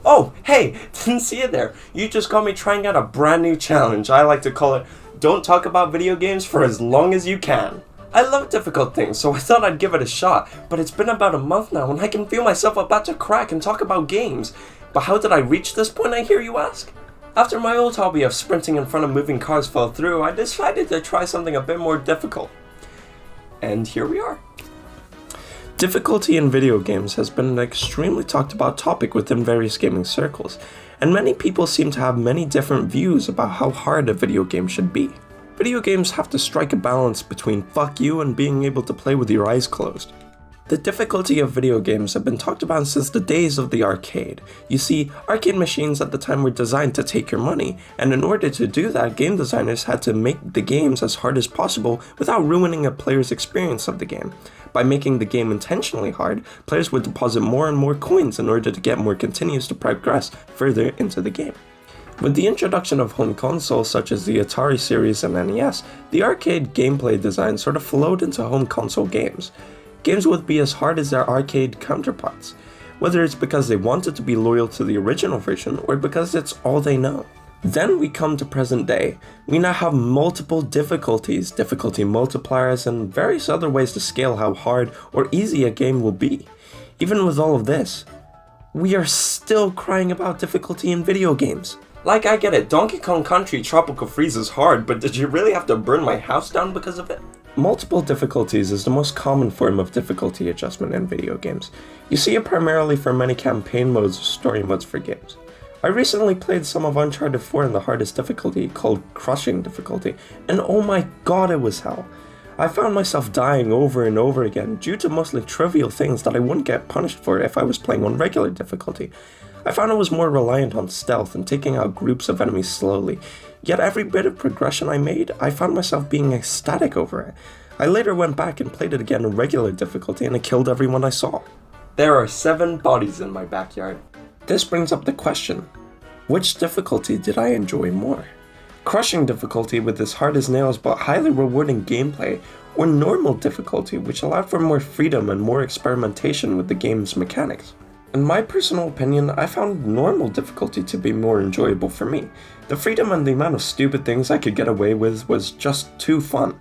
Oh, hey, didn't see you there. You just got me trying out a brand new challenge. I like to call it, don't talk about video games for as long as you can. I love difficult things, so I thought I'd give it a shot, but it's been about a month now and I can feel myself about to crack and talk about games. But how did I reach this point, I hear you ask? After my old hobby of sprinting in front of moving cars fell through, I decided to try something a bit more difficult. And here we are. Difficulty in video games has been an extremely talked about topic within various gaming circles, and many people seem to have many different views about how hard a video game should be. Video games have to strike a balance between fuck you and being able to play with your eyes closed. The difficulty of video games have been talked about since the days of the arcade. You see, arcade machines at the time were designed to take your money, and in order to do that, game designers had to make the games as hard as possible without ruining a player's experience of the game. By making the game intentionally hard, players would deposit more and more coins in order to get more continues to progress further into the game. With the introduction of home consoles such as the Atari series and NES, the arcade gameplay design sort of flowed into home console games. Games would be as hard as their arcade counterparts, whether it's because they wanted to be loyal to the original version or because it's all they know. Then we come to present day. We now have multiple difficulties, difficulty multipliers, and various other ways to scale how hard or easy a game will be. Even with all of this, we are still crying about difficulty in video games. Like, I get it, Donkey Kong Country Tropical Freeze is hard, but did you really have to burn my house down because of it? Multiple difficulties is the most common form of difficulty adjustment in video games. You see it primarily for many campaign modes or story modes for games. I recently played some of Uncharted 4 in the hardest difficulty, called Crushing difficulty, and oh my god, it was hell. I found myself dying over and over again due to mostly trivial things that I wouldn't get punished for if I was playing on regular difficulty. I found I was more reliant on stealth and taking out groups of enemies slowly, yet every bit of progression I made, I found myself being ecstatic over it. I later went back and played it again in regular difficulty and I killed everyone I saw. There are 7 bodies in my backyard. This brings up the question, which difficulty did I enjoy more? Crushing difficulty with as hard as nails but highly rewarding gameplay, or normal difficulty which allowed for more freedom and more experimentation with the game's mechanics? In my personal opinion, I found normal difficulty to be more enjoyable for me. The freedom and the amount of stupid things I could get away with was just too fun.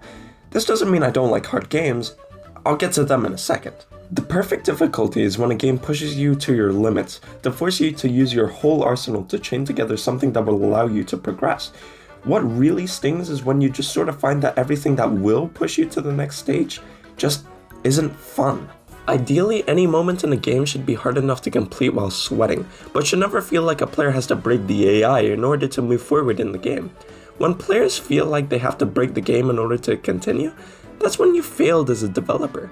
This doesn't mean I don't like hard games, I'll get to them in a second. The perfect difficulty is when a game pushes you to your limits, to force you to use your whole arsenal to chain together something that will allow you to progress. What really stings is when you just sort of find that everything that will push you to the next stage just isn't fun. Ideally, any moment in a game should be hard enough to complete while sweating, but should never feel like a player has to break the AI in order to move forward in the game. When players feel like they have to break the game in order to continue, that's when you failed as a developer.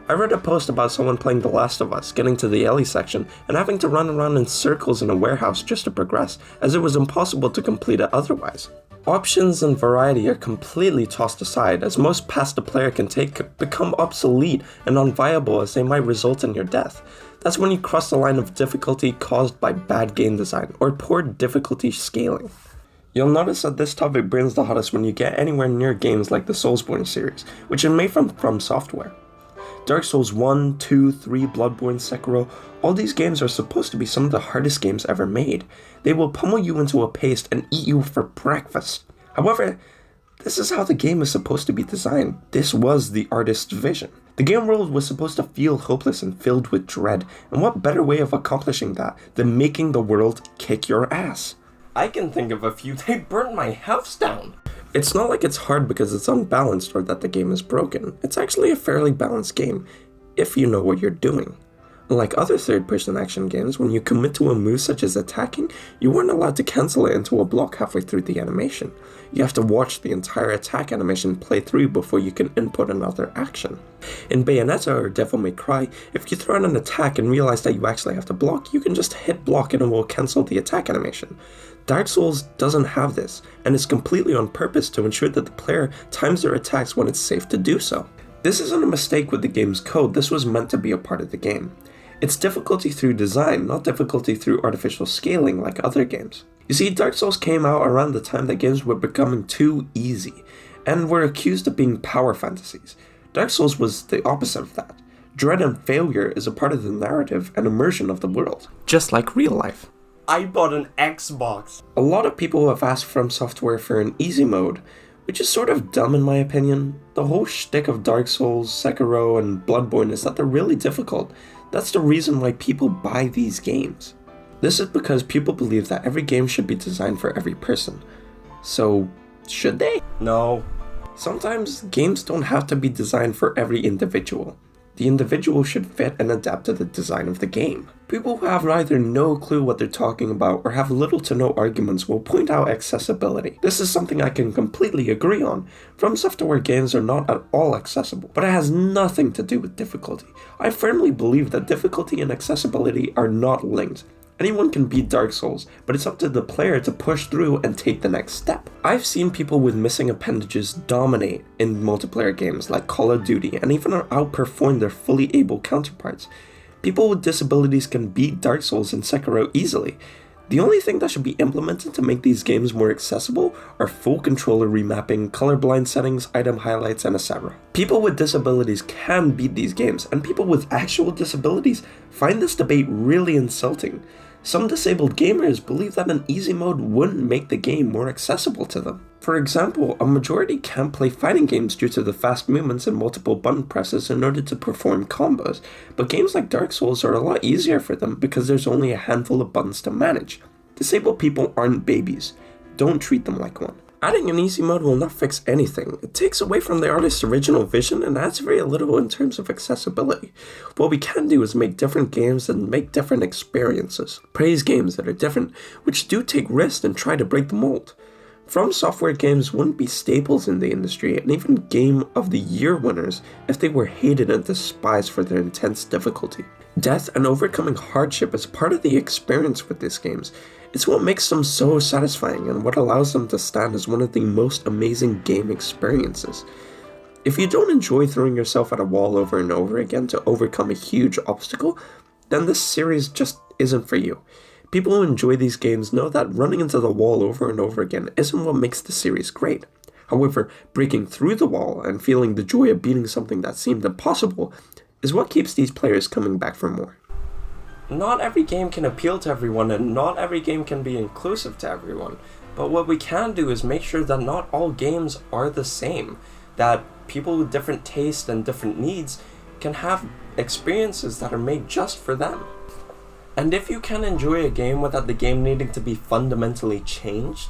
I read a post about someone playing The Last of Us, getting to the Ellie section, and having to run around in circles in a warehouse just to progress, as it was impossible to complete it otherwise. Options and variety are completely tossed aside, as most paths the player can take become obsolete and unviable as they might result in your death. That's when you cross the line of difficulty caused by bad game design, or poor difficulty scaling. You'll notice that this topic burns the hottest when you get anywhere near games like the Soulsborne series, which are made from Software. Dark Souls 1, 2, 3, Bloodborne, Sekiro, all these games are supposed to be some of the hardest games ever made. They will pummel you into a paste and eat you for breakfast. However, this is how the game is supposed to be designed. This was the artist's vision. The game world was supposed to feel hopeless and filled with dread, and what better way of accomplishing that than making the world kick your ass? I can think of a few. They burned my house down. It's not like it's hard because it's unbalanced or that the game is broken. It's actually a fairly balanced game, if you know what you're doing. Unlike other third-person action games, when you commit to a move such as attacking, you weren't allowed to cancel it into a block halfway through the animation. You have to watch the entire attack animation play through before you can input another action. In Bayonetta or Devil May Cry, if you throw out an attack and realize that you actually have to block, you can just hit block and it will cancel the attack animation. Dark Souls doesn't have this, and it's completely on purpose to ensure that the player times their attacks when it's safe to do so. This isn't a mistake with the game's code, this was meant to be a part of the game. It's difficulty through design, not difficulty through artificial scaling like other games. You see, Dark Souls came out around the time that games were becoming too easy, and were accused of being power fantasies. Dark Souls was the opposite of that. Dread and failure is a part of the narrative and immersion of the world, just like real life. I bought an Xbox. A lot of people have asked From Software for an easy mode, which is sort of dumb in my opinion. The whole shtick of Dark Souls, Sekiro, and Bloodborne is that they're really difficult. That's the reason why people buy these games. This is because people believe that every game should be designed for every person. So, should they? No. Sometimes games don't have to be designed for every individual. The individual should fit and adapt to the design of the game. People who have either no clue what they're talking about or have little to no arguments will point out accessibility. This is something I can completely agree on. From Software games are not at all accessible, but it has nothing to do with difficulty. I firmly believe that difficulty and accessibility are not linked. Anyone can beat Dark Souls, but it's up to the player to push through and take the next step. I've seen people with missing appendages dominate in multiplayer games like Call of Duty and even outperform their fully able counterparts. People with disabilities can beat Dark Souls and Sekiro easily. The only thing that should be implemented to make these games more accessible are full controller remapping, colorblind settings, item highlights, and etc. People with disabilities can beat these games, and people with actual disabilities find this debate really insulting. Some disabled gamers believe that an easy mode wouldn't make the game more accessible to them. For example, a majority can't play fighting games due to the fast movements and multiple button presses in order to perform combos, but games like Dark Souls are a lot easier for them because there's only a handful of buttons to manage. Disabled people aren't babies. Don't treat them like one. Adding an easy mode will not fix anything. It takes away from the artist's original vision and adds very little in terms of accessibility. What we can do is make different games and make different experiences. Praise games that are different, which do take risks and try to break the mold. From Software games wouldn't be staples in the industry and even Game of the Year winners if they were hated and despised for their intense difficulty. Death and overcoming hardship is part of the experience with these games. It's what makes them so satisfying and what allows them to stand as one of the most amazing game experiences. If you don't enjoy throwing yourself at a wall over and over again to overcome a huge obstacle, then this series just isn't for you. People who enjoy these games know that running into the wall over and over again isn't what makes the series great. However, breaking through the wall and feeling the joy of beating something that seemed impossible is what keeps these players coming back for more. Not every game can appeal to everyone, and not every game can be inclusive to everyone. But what we can do is make sure that not all games are the same. That people with different tastes and different needs can have experiences that are made just for them. And if you can enjoy a game without the game needing to be fundamentally changed,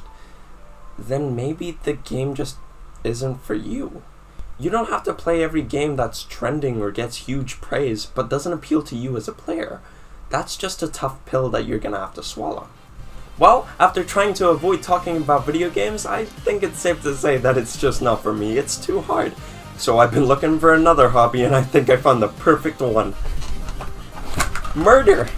then maybe the game just isn't for you. You don't have to play every game that's trending or gets huge praise, but doesn't appeal to you as a player. That's just a tough pill that you're gonna have to swallow. Well, after trying to avoid talking about video games, I think it's safe to say that it's just not for me. It's too hard. So I've been looking for another hobby, and I think I found the perfect one. Murder!